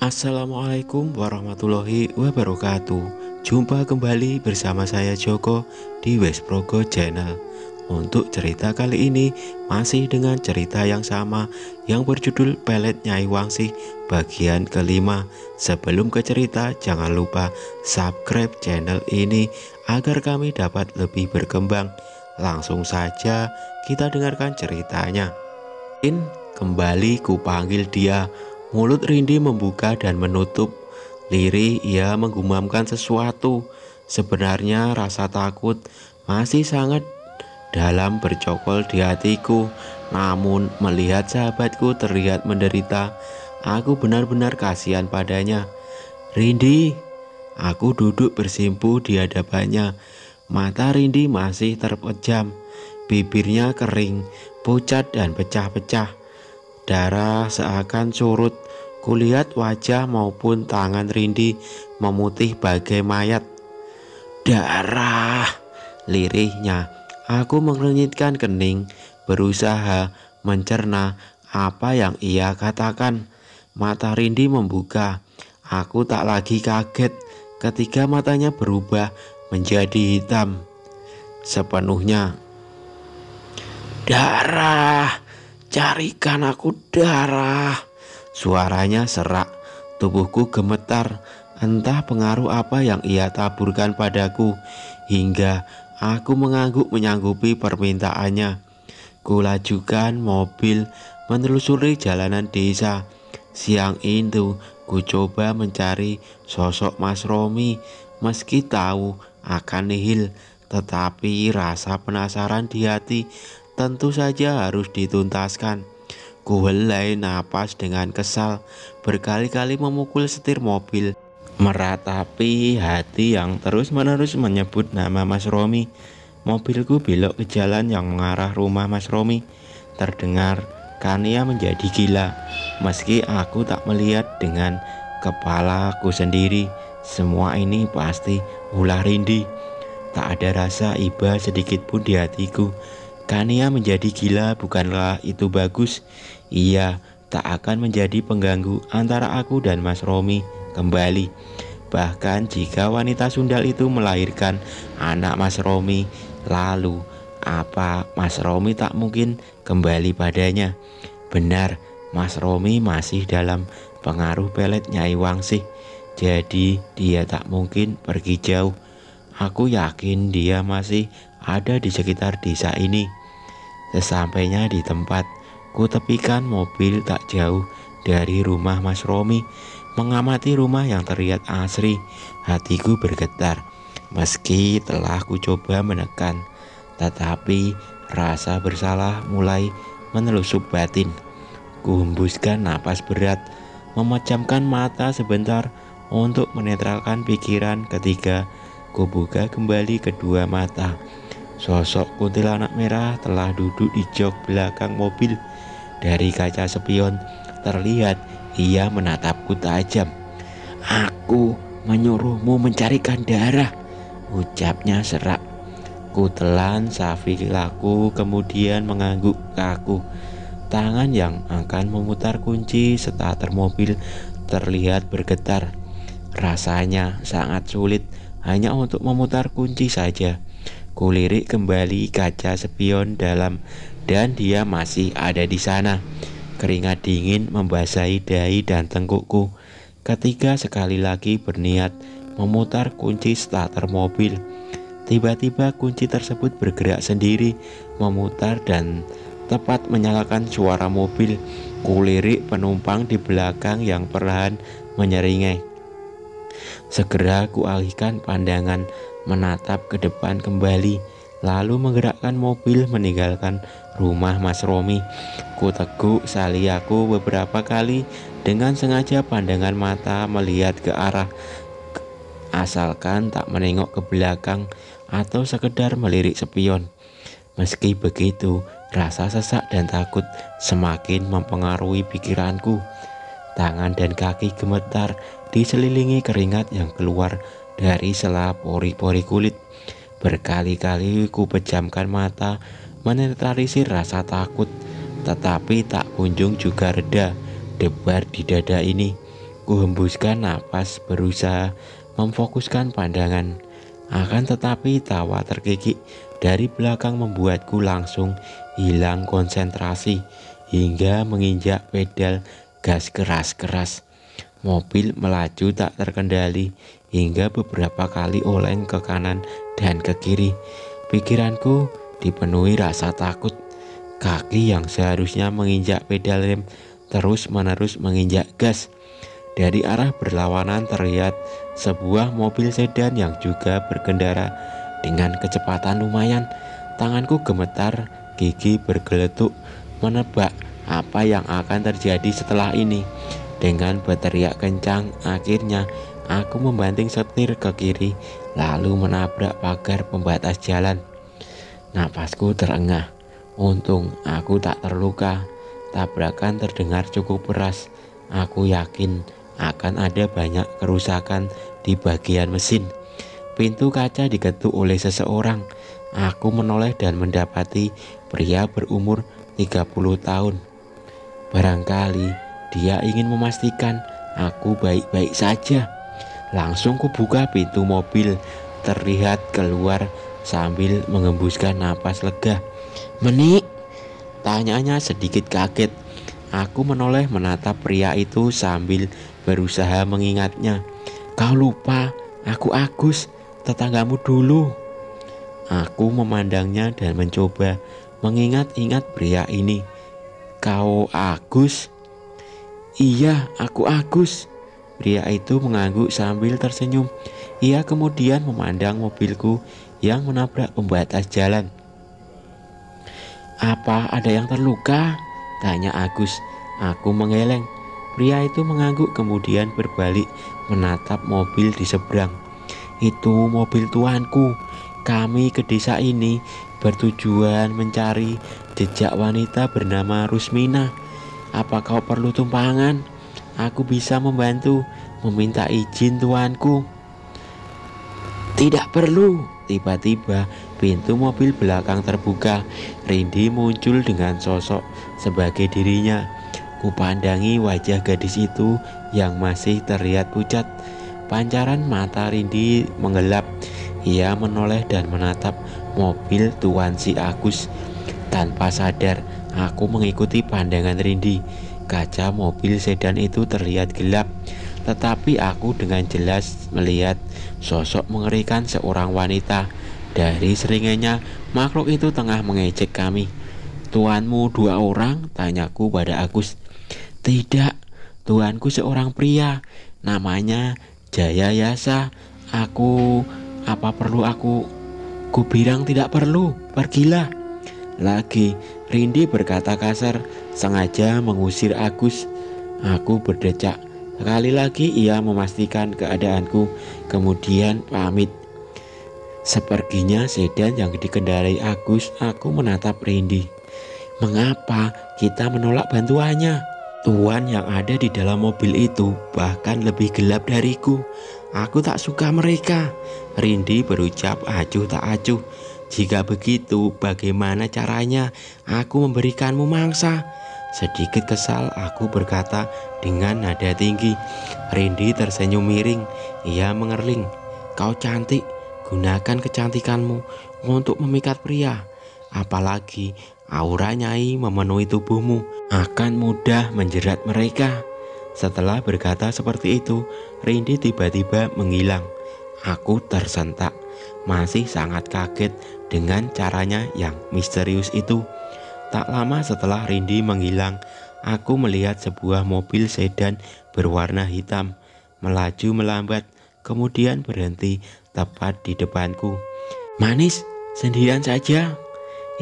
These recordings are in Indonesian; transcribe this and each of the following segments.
Assalamualaikum warahmatullahi wabarakatuh. Jumpa kembali bersama saya Joko di Wesprogo Channel. Untuk cerita kali ini masih dengan cerita yang sama yang berjudul Pelet Nyai Wangsih bagian kelima. Sebelum ke cerita, jangan lupa subscribe channel ini agar kami dapat lebih berkembang. Langsung saja kita dengarkan ceritanya. Kembali kupanggil dia. Mulut Rindi membuka dan menutup. Lirih ia menggumamkan sesuatu. Sebenarnya rasa takut masih sangat dalam bercokol di hatiku. Namun melihat sahabatku terlihat menderita, aku benar-benar kasihan padanya. Rindi, aku duduk bersimpu di hadapannya. Mata Rindi masih terpejam. Bibirnya kering, pucat dan pecah-pecah. Darah seakan surut. Kulihat wajah maupun tangan Rindi memutih bagai mayat. Darah, lirihnya. Aku mengernyitkan kening, berusaha mencerna apa yang ia katakan. Mata Rindi membuka. Aku tak lagi kaget ketika matanya berubah menjadi hitam sepenuhnya. Darah, carikan aku darah. Suaranya serak, tubuhku gemetar. Entah pengaruh apa yang ia taburkan padaku, hingga aku mengangguk menyanggupi permintaannya. Kulajukan mobil menelusuri jalanan desa. Siang itu ku coba mencari sosok Mas Romi. Meski tahu akan nihil, tetapi rasa penasaran di hati tentu saja harus dituntaskan. Ku helai napas dengan kesal, berkali-kali memukul setir mobil, meratapi hati yang terus-menerus menyebut nama Mas Romi. Mobilku belok ke jalan yang mengarah rumah Mas Romi. Terdengar Kania menjadi gila. Meski aku tak melihat dengan kepalaku sendiri, semua ini pasti ulah Rindi. Tak ada rasa iba sedikit pun di hatiku. Kania menjadi gila bukanlah itu bagus. Ia tak akan menjadi pengganggu antara aku dan Mas Romi kembali. Bahkan jika wanita sundal itu melahirkan anak Mas Romi, lalu apa Mas Romi tak mungkin kembali padanya? Benar, Mas Romi masih dalam pengaruh pelet Nyai Wangsih, jadi dia tak mungkin pergi jauh. Aku yakin dia masih ada di sekitar desa ini. Sesampainya di tempat, ku tepikan mobil tak jauh dari rumah Mas Romi. Mengamati rumah yang terlihat asri, hatiku bergetar. Meski telah ku coba menekan, tetapi rasa bersalah mulai menelusup batin. Ku hembuskan napas berat, memejamkan mata sebentar untuk menetralkan pikiran. Ketika ku buka kembali kedua mata, sosok kuntilanak merah telah duduk di jok belakang mobil. Dari kaca spion terlihat ia menatapku tajam. Aku menyuruhmu mencarikan darah, ucapnya serak. Ku telan safilaku kemudian mengangguk kaku. Tangan yang akan memutar kunci starter mobil terlihat bergetar. Rasanya sangat sulit hanya untuk memutar kunci saja. Kulirik kembali kaca spion dalam dan dia masih ada di sana. Keringat dingin membasahi dahi dan tengkukku ketika sekali lagi berniat memutar kunci starter mobil. Tiba-tiba kunci tersebut bergerak sendiri, memutar dan tepat menyalakan suara mobil. Kulirik penumpang di belakang yang perlahan menyeringai. Segera kualihkan pandangan menatap ke depan kembali, lalu menggerakkan mobil meninggalkan rumah Mas Romi. Ku teguk saliaku beberapa kali dengan sengaja pandangan mata melihat ke arah, asalkan tak menengok ke belakang atau sekedar melirik spion. Meski begitu, rasa sesak dan takut semakin mempengaruhi pikiranku. Tangan dan kaki gemetar diselilingi keringat yang keluar dari sela pori-pori kulit. Berkali-kali ku pejamkan mata menetralisir rasa takut, tetapi tak kunjung juga reda. berdebar di dada ini. Ku hembuskan napas berusaha memfokuskan pandangan. Akan tetapi tawa terkikik dari belakang membuatku langsung hilang konsentrasi hingga menginjak pedal gas keras-keras. Mobil melaju tak terkendali hingga beberapa kali oleng ke kanan dan ke kiri. Pikiranku dipenuhi rasa takut. Kaki yang seharusnya menginjak pedal rem terus-menerus menginjak gas. Dari arah berlawanan terlihat sebuah mobil sedan yang juga berkendara dengan kecepatan lumayan. Tanganku gemetar, gigi bergeletuk menebak apa yang akan terjadi setelah ini. Dengan berteriak kencang, akhirnya aku membanting setir ke kiri lalu menabrak pagar pembatas jalan. Napasku terengah. Untung aku tak terluka. Tabrakan terdengar cukup keras. Aku yakin akan ada banyak kerusakan di bagian mesin. Pintu kaca diketuk oleh seseorang. Aku menoleh dan mendapati pria berumur 30 tahun. Barangkali dia ingin memastikan aku baik-baik saja. Langsung kubuka pintu mobil, terlihat keluar sambil mengembuskan napas lega. "Menik?" tanyanya sedikit kaget. Aku menoleh menatap pria itu sambil berusaha mengingatnya. "Kau lupa, aku Agus, tetanggamu dulu." Aku memandangnya dan mencoba mengingat-ingat pria ini. "Kau Agus?" "Iya, aku Agus." Pria itu mengangguk sambil tersenyum. Ia kemudian memandang mobilku yang menabrak pembatas jalan. "Apa ada yang terluka?" tanya Agus. Aku mengeleng. Pria itu mengangguk kemudian berbalik menatap mobil di seberang. "Itu mobil tuanku. Kami ke desa ini bertujuan mencari jejak wanita bernama Rusmina. Apa kau perlu tumpangan? Aku bisa membantu meminta izin tuanku." "Tidak perlu." Tiba-tiba pintu mobil belakang terbuka. Rindi muncul dengan sosok sebagai dirinya. Kupandangi wajah gadis itu yang masih terlihat pucat. Pancaran mata Rindi menggelap. Ia menoleh dan menatap mobil tuan si Agus. Tanpa sadar, aku mengikuti pandangan Rindi. Kaca mobil sedan itu terlihat gelap, tetapi aku dengan jelas melihat sosok mengerikan seorang wanita. Dari seringainya, makhluk itu tengah mengejek kami. "Tuanmu 2 orang?" tanyaku pada Agus. "Tidak, tuanku seorang pria. Namanya Jaya Yasa. Apa perlu aku bilang tidak perlu, pergilah." Lagi Rindi berkata kasar, sengaja mengusir Agus. Aku berdecak. Sekali lagi ia memastikan keadaanku, kemudian pamit. Seperginya sedan yang dikendarai Agus, aku menatap Rindi. Mengapa kita menolak bantuannya? Tuan yang ada di dalam mobil itu bahkan lebih gelap dariku. Aku tak suka mereka. Rindi berucap acuh tak acuh. "Jika begitu, bagaimana caranya aku memberikanmu mangsa?" Sedikit kesal aku berkata dengan nada tinggi. Rindi tersenyum miring. Ia mengerling. "Kau cantik, gunakan kecantikanmu untuk memikat pria. Apalagi aura Nyai memenuhi tubuhmu, akan mudah menjerat mereka." Setelah berkata seperti itu, Rindi tiba-tiba menghilang. Aku tersentak, masih sangat kaget dengan caranya yang misterius itu. Tak lama setelah Rindi menghilang, aku melihat sebuah mobil sedan berwarna hitam melaju melambat, kemudian berhenti tepat di depanku. "Manis, sendirian saja?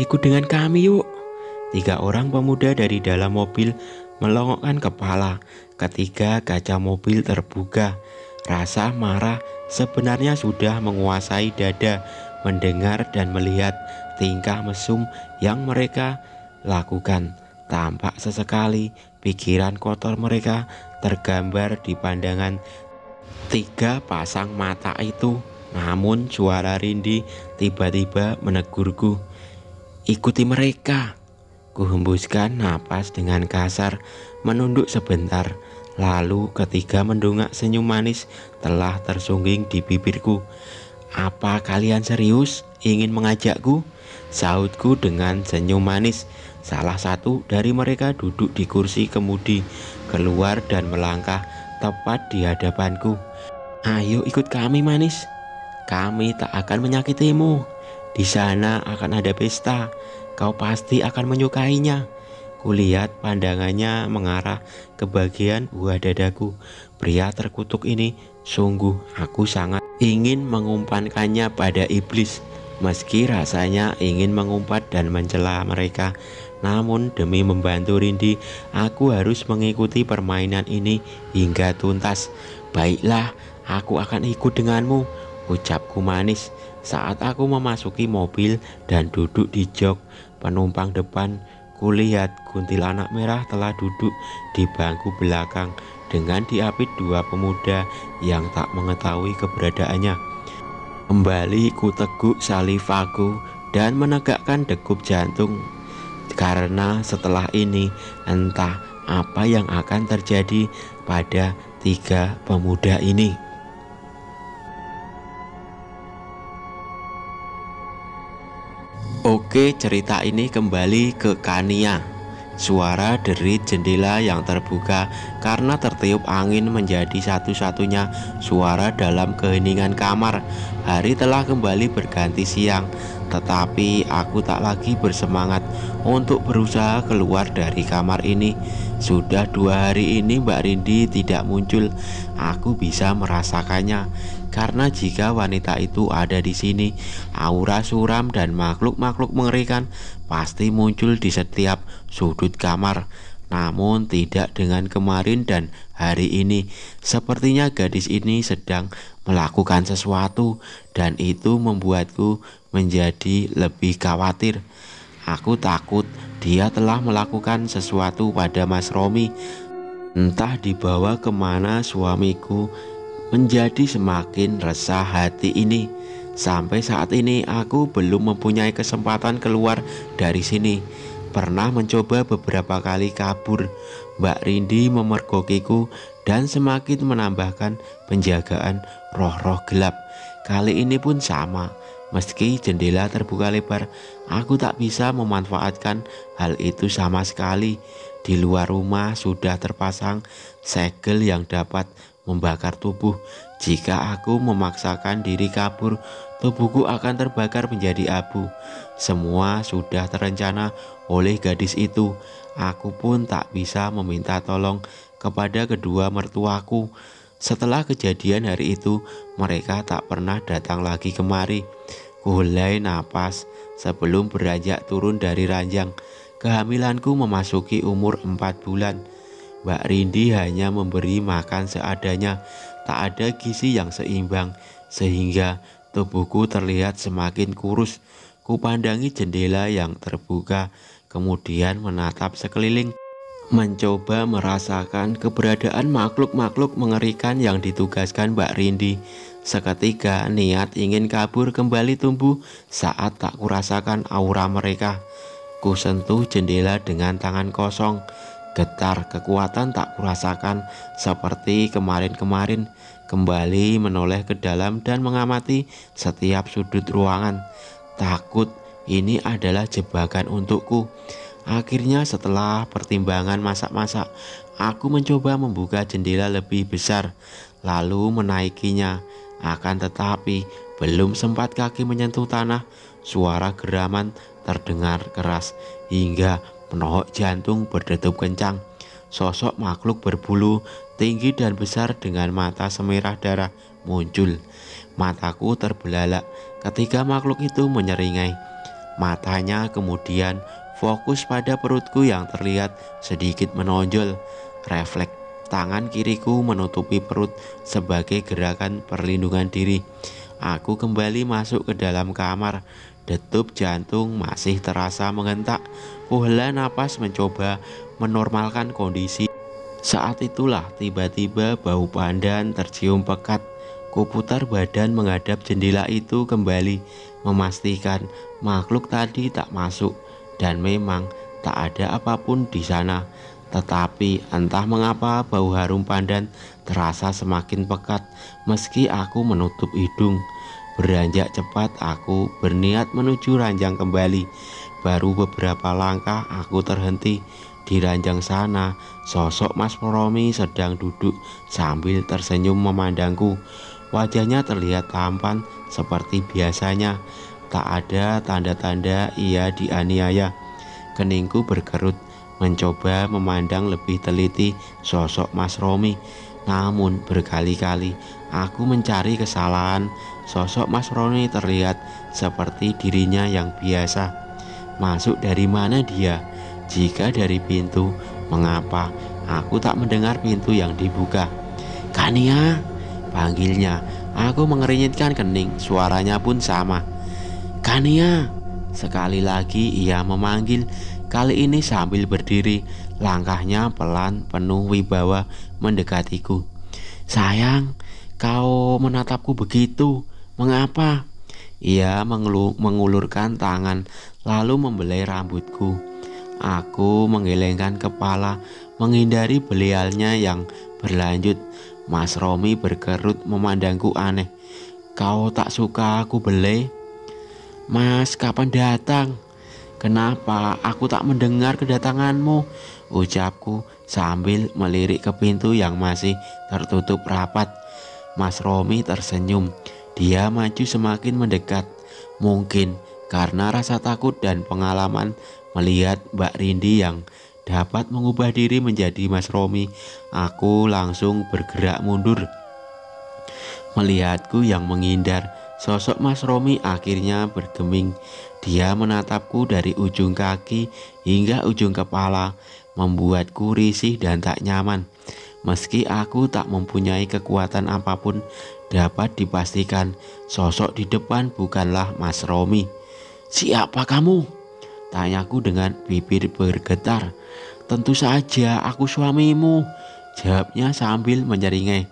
Ikut dengan kami yuk." 3 orang pemuda dari dalam mobil melongokkan kepala ketika kaca mobil terbuka. Rasa marah sebenarnya sudah menguasai dada mendengar dan melihat tingkah mesum yang mereka lakukan. Tampak sesekali pikiran kotor mereka tergambar di pandangan 3 pasang mata itu. Namun suara Rindi tiba-tiba menegurku. "Ikuti mereka." Kuhembuskan napas dengan kasar, menunduk sebentar. Lalu ketika mendongak senyum manis telah tersungging di bibirku. "Apa kalian serius ingin mengajakku?" Sahutku dengan senyum manis. Salah satu dari mereka duduk di kursi kemudi, keluar dan melangkah tepat di hadapanku. "Ayo ikut kami, manis. Kami tak akan menyakitimu. Di sana akan ada pesta. Kau pasti akan menyukainya." Kulihat pandangannya mengarah ke bagian buah dadaku. Pria terkutuk ini sungguh aku sangat ingin mengumpankannya pada iblis. Meski rasanya ingin mengumpat dan mencela mereka, namun demi membantu Rindi, aku harus mengikuti permainan ini hingga tuntas. "Baiklah, aku akan ikut denganmu," ucapku manis saat aku memasuki mobil dan duduk di jok penumpang depan. Kulihat kuntilanak merah telah duduk di bangku belakang dengan diapit dua pemuda yang tak mengetahui keberadaannya. Kembali ku teguk salivaku dan menegakkan degup jantung, karena setelah ini entah apa yang akan terjadi pada tiga pemuda ini. Oke, cerita ini kembali ke Kania. Suara derit jendela yang terbuka karena tertiup angin menjadi satu-satunya suara dalam keheningan kamar. Hari telah kembali berganti siang, tetapi aku tak lagi bersemangat untuk berusaha keluar dari kamar ini. Sudah 2 hari ini Mbak Rindi tidak muncul. Aku bisa merasakannya, karena jika wanita itu ada di sini, aura suram dan makhluk-makhluk mengerikan pasti muncul di setiap sudut kamar. Namun tidak dengan kemarin dan hari ini. Sepertinya gadis ini sedang melakukan sesuatu, dan itu membuatku menjadi lebih khawatir. Aku takut dia telah melakukan sesuatu pada Mas Romi. Entah dibawa kemana suamiku. Menjadi semakin resah hati ini. Sampai saat ini aku belum mempunyai kesempatan keluar dari sini. Pernah mencoba beberapa kali kabur. Mbak Rindi memergokiku dan semakin menambahkan penjagaan roh-roh gelap. Kali ini pun sama. Meski jendela terbuka lebar, aku tak bisa memanfaatkan hal itu sama sekali. Di luar rumah sudah terpasang segel yang dapat membakar tubuh. Jika aku memaksakan diri kabur, tubuhku akan terbakar menjadi abu. Semua sudah terencana oleh gadis itu. Aku pun tak bisa meminta tolong kepada kedua mertuaku. Setelah kejadian hari itu, mereka tak pernah datang lagi kemari. Kuhelai napas sebelum beranjak turun dari ranjang. Kehamilanku memasuki umur 4 bulan. Mbak Rindi hanya memberi makan seadanya, tak ada gizi yang seimbang, sehingga tubuhku terlihat semakin kurus. Kupandangi jendela yang terbuka, kemudian menatap sekeliling, mencoba merasakan keberadaan makhluk-makhluk mengerikan yang ditugaskan Mbak Rindi. Seketika niat ingin kabur kembali tumbuh saat tak kurasakan aura mereka. Kusentuh jendela dengan tangan kosong. Getar kekuatan tak kurasakan seperti kemarin-kemarin. Kembali menoleh ke dalam dan mengamati setiap sudut ruangan. Takut ini adalah jebakan untukku. Akhirnya setelah pertimbangan masak-masak, aku mencoba membuka jendela lebih besar, lalu menaikinya. Akan tetapi belum sempat kaki menyentuh tanah, suara geraman terdengar keras hingga menohok jantung berdetup kencang. Sosok makhluk berbulu tinggi dan besar dengan mata semerah darah muncul. Mataku terbelalak ketika makhluk itu menyeringai. Matanya kemudian fokus pada perutku yang terlihat sedikit menonjol. Refleks tangan kiriku menutupi perut sebagai gerakan perlindungan diri. Aku kembali masuk ke dalam kamar. Detup jantung masih terasa menghentak. Kuhela napas mencoba menormalkan kondisi. Saat itulah tiba-tiba bau pandan tercium pekat. Kuputar badan menghadap jendela itu kembali, memastikan makhluk tadi tak masuk. Dan memang Tak ada apapun di sana. Tetapi entah mengapa bau harum pandan terasa semakin pekat meski aku menutup hidung. Beranjak cepat aku berniat menuju ranjang kembali. Baru beberapa langkah aku terhenti. Di ranjang sana, sosok Mas Romi sedang duduk sambil tersenyum memandangku. Wajahnya terlihat tampan seperti biasanya. Tak ada tanda-tanda ia dianiaya. Keningku berkerut mencoba memandang lebih teliti sosok Mas Romi. Namun berkali-kali aku mencari kesalahan. Sosok Mas Romi terlihat seperti dirinya yang biasa. Masuk dari mana dia? Jika dari pintu, mengapa aku tak mendengar pintu yang dibuka? Kania, panggilnya. Aku mengernyitkan kening, suaranya pun sama. Kania, sekali lagi ia memanggil. Kali ini sambil berdiri, langkahnya pelan penuh wibawa mendekatiku. Sayang, kau menatapku begitu, mengapa? Ia mengulurkan tangan lalu membelai rambutku. Aku menggelengkan kepala menghindari belialnya yang berlanjut. Mas Romi berkerut memandangku aneh. Kau tak suka aku belai? Mas, kapan datang? Kenapa aku tak mendengar kedatanganmu? Ucapku sambil melirik ke pintu yang masih tertutup rapat. Mas Romi tersenyum. Dia maju semakin mendekat. Mungkin karena rasa takut dan pengalaman melihat Mbak Rindi yang dapat mengubah diri menjadi Mas Romi, aku langsung bergerak mundur. Melihatku yang menghindar, sosok Mas Romi akhirnya bergeming. Dia menatapku dari ujung kaki hingga ujung kepala, membuatku risih dan tak nyaman. Meski aku tak mempunyai kekuatan apapun, dapat dipastikan sosok di depan bukanlah Mas Romi. Siapa kamu? Tanyaku dengan bibir bergetar. Tentu saja aku suamimu, jawabnya sambil menyeringai.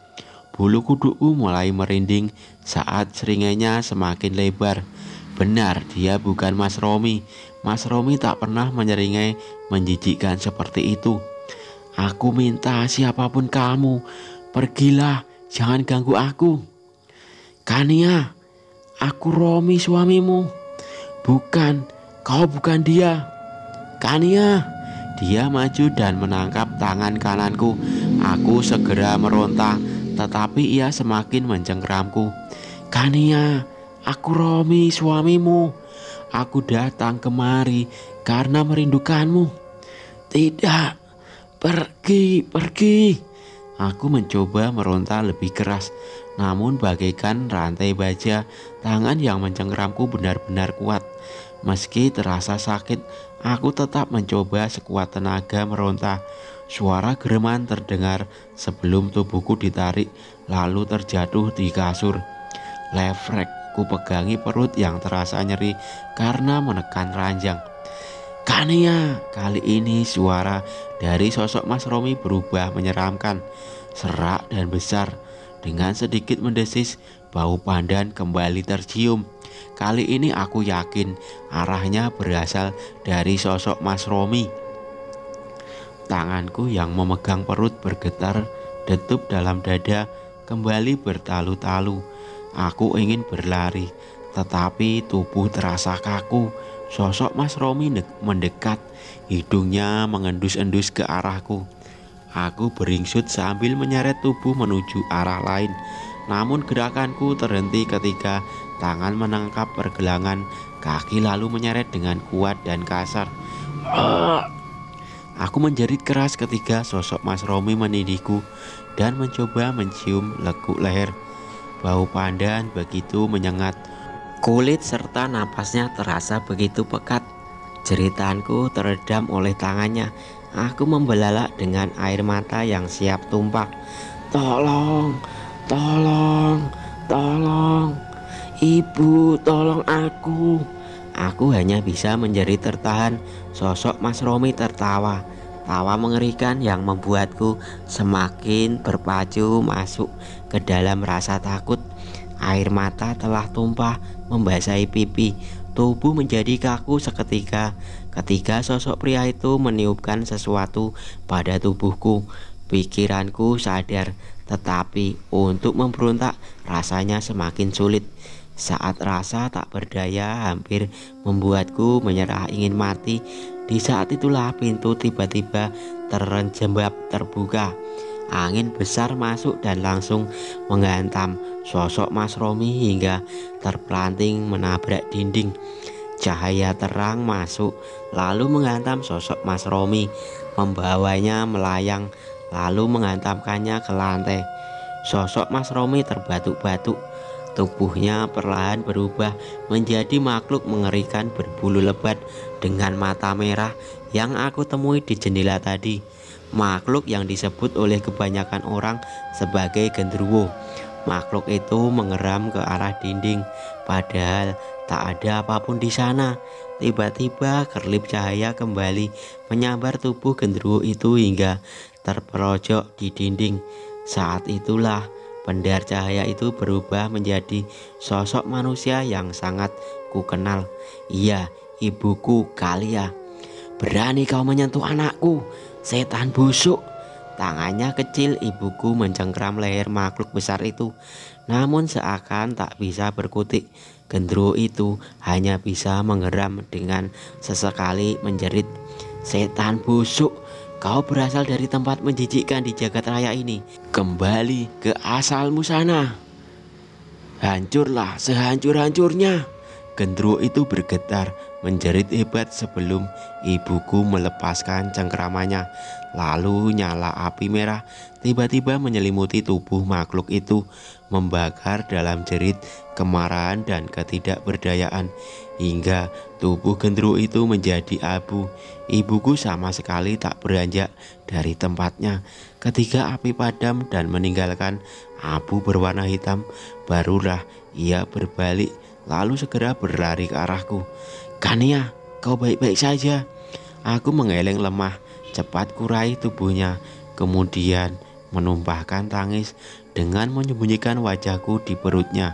Bulu kudukku mulai merinding saat seringainya semakin lebar. Benar, dia bukan Mas Romi. Mas Romi tak pernah menyeringai menjijikkan seperti itu. Aku minta siapapun kamu, pergilah, jangan ganggu aku. Kania, aku Romi suamimu. Bukan, kau bukan dia. Kania. Dia maju dan menangkap tangan kananku. Aku segera meronta, tetapi ia semakin mencengkeramku. Kania, aku Romi suamimu. Aku datang kemari karena merindukanmu. Tidak, pergi. Aku mencoba meronta lebih keras, namun bagaikan rantai baja, tangan yang mencengkeramku benar-benar kuat. Meski terasa sakit, aku tetap mencoba sekuat tenaga meronta. Suara gereman terdengar sebelum tubuhku ditarik lalu terjatuh di kasur. Levrek, ku pegangi perut yang terasa nyeri karena menekan ranjang. Kania, kali ini suara dari sosok Mas Romi berubah menyeramkan, serak dan besar. Dengan sedikit mendesis, bau pandan kembali tercium. Kali ini aku yakin arahnya berasal dari sosok Mas Romi. Tanganku yang memegang perut bergetar, detup dalam dada kembali bertalu-talu. Aku ingin berlari, tetapi tubuh terasa kaku. Sosok Mas Romi mendekat, hidungnya mengendus-endus ke arahku. Aku beringsut sambil menyeret tubuh menuju arah lain. Namun gerakanku terhenti ketika tangan menangkap pergelangan kaki lalu menyeret dengan kuat dan kasar. Aku menjerit keras ketika sosok Mas Romi menindihku dan mencoba mencium lekuk leher. Bau pandan begitu menyengat. Kulit serta napasnya terasa begitu pekat. Jeritanku teredam oleh tangannya. Aku membelalak dengan air mata yang siap tumpah. Tolong, Ibu, tolong aku. Aku hanya bisa menjerit tertahan. Sosok Mas Romi tertawa. Tawa mengerikan yang membuatku semakin berpacu masuk ke dalam rasa takut. Air mata telah tumpah membasahi pipi. Tubuh menjadi kaku seketika ketika sosok pria itu meniupkan sesuatu pada tubuhku. Pikiranku sadar, tetapi untuk memberontak rasanya semakin sulit. Saat rasa tak berdaya hampir membuatku menyerah ingin mati, di saat itulah pintu tiba-tiba terjembab terbuka. Angin besar masuk dan langsung menghantam sosok Mas Romi hingga terpelanting menabrak dinding. Cahaya terang masuk lalu menghantam sosok Mas Romi, membawanya melayang lalu menghantamkannya ke lantai. Sosok Mas Romi terbatuk-batuk. Tubuhnya perlahan berubah menjadi makhluk mengerikan berbulu lebat dengan mata merah yang aku temui di jendela tadi. Makhluk yang disebut oleh kebanyakan orang sebagai genderuwo. Makhluk itu mengeram ke arah dinding, padahal tak ada apapun di sana. Tiba-tiba kerlip cahaya kembali menyambar tubuh genderuwo itu hingga terperojok di dinding. Saat itulah pendar cahaya itu berubah menjadi sosok manusia yang sangat kukenal. Iya, ibuku Kalia. Berani kau menyentuh anakku, setan busuk. Tangannya kecil ibuku mencengkram leher makhluk besar itu, namun seakan tak bisa berkutik. Gendruwo itu hanya bisa mengeram dengan sesekali menjerit, "Setan busuk, kau berasal dari tempat menjijikkan di jagat raya ini. Kembali ke asalmu sana. Hancurlah sehancur-hancurnya." Gendruwo itu bergetar menjerit hebat sebelum ibuku melepaskan cengkramannya. Lalu nyala api merah tiba-tiba menyelimuti tubuh makhluk itu, membakar dalam jerit kemarahan dan ketidakberdayaan hingga tubuh gendruwo itu menjadi abu. Ibuku sama sekali tak beranjak dari tempatnya. Ketika api padam dan meninggalkan abu berwarna hitam, barulah ia berbalik lalu segera berlari ke arahku. "Kania, kau baik-baik saja?" Aku mengeleng lemah, cepat kurai tubuhnya, kemudian menumpahkan tangis dengan menyembunyikan wajahku di perutnya.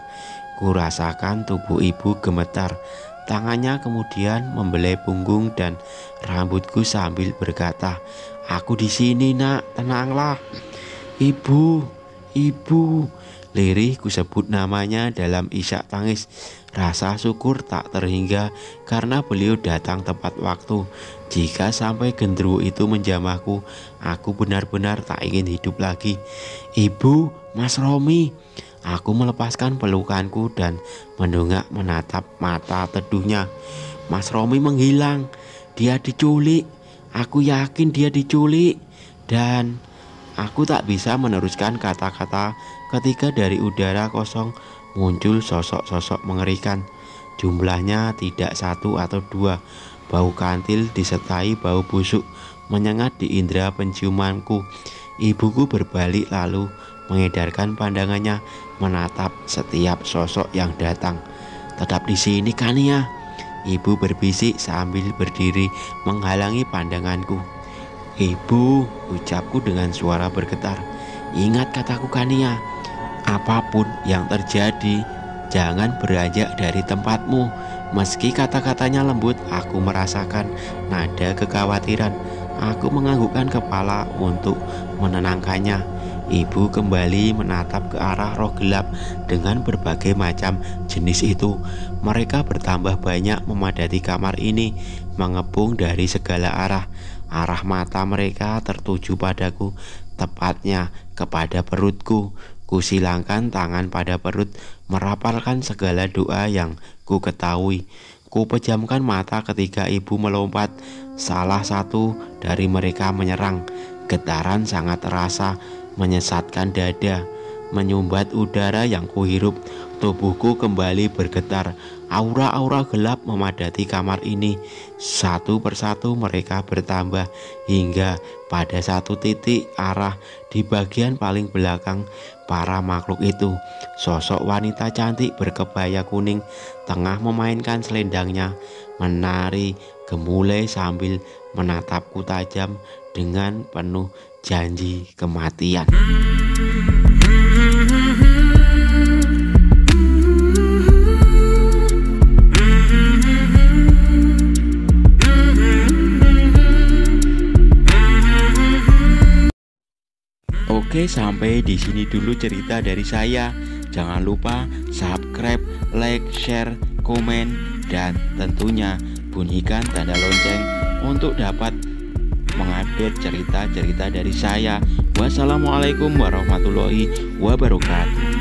Kurasakan tubuh ibu gemetar. Tangannya kemudian membelai punggung dan rambutku sambil berkata, "Aku di sini, Nak, tenanglah." "Ibu, ibu." Lirih kusebut namanya dalam isak tangis. Rasa syukur tak terhingga karena beliau datang tepat waktu. Jika sampai gendruwo itu menjamahku, aku benar-benar tak ingin hidup lagi. "Ibu, Mas Romi." Aku melepaskan pelukanku dan mendongak menatap mata teduhnya. "Mas Romi menghilang. Dia diculik. Aku yakin dia diculik." Dan aku tak bisa meneruskan kata-kata ketika dari udara kosong muncul sosok-sosok mengerikan. Jumlahnya tidak satu atau dua. Bau kantil disertai bau busuk menyengat di indera penciumanku. Ibuku berbalik lalu mengedarkan pandangannya menatap setiap sosok yang datang. "Tetap di sini, Kania," ibu berbisik sambil berdiri menghalangi pandanganku. "Ibu," ucapku dengan suara bergetar, "ingat kataku, Kania. Apapun yang terjadi, jangan beranjak dari tempatmu." Meski kata-katanya lembut, aku merasakan nada kekhawatiran. Aku menganggukkan kepala untuk menenangkannya. Ibu kembali menatap ke arah roh gelap dengan berbagai macam jenis itu. Mereka bertambah banyak memadati kamar ini, mengepung dari segala arah. Arah mata mereka tertuju padaku, tepatnya kepada perutku. Kusilangkan tangan pada perut, merapalkan segala doa yang ku ketahui. Ku pejamkan mata ketika ibu melompat. Salah satu dari mereka menyerang. Getaran sangat terasa, menyesatkan dada, menyumbat udara yang kuhirup. Tubuhku kembali bergetar. Aura-aura gelap memadati kamar ini. Satu persatu mereka bertambah hingga pada satu titik arah di bagian paling belakang para makhluk itu. Sosok wanita cantik berkebaya kuning tengah memainkan selendangnya, menari gemulai sambil menatapku tajam dengan penuh janji kematian. Oke, sampai di sini dulu cerita dari saya. Jangan lupa subscribe, like, share, komen, dan tentunya bunyikan tanda lonceng untuk dapat mengupdate cerita-cerita dari saya. Wassalamualaikum warahmatullahi wabarakatuh.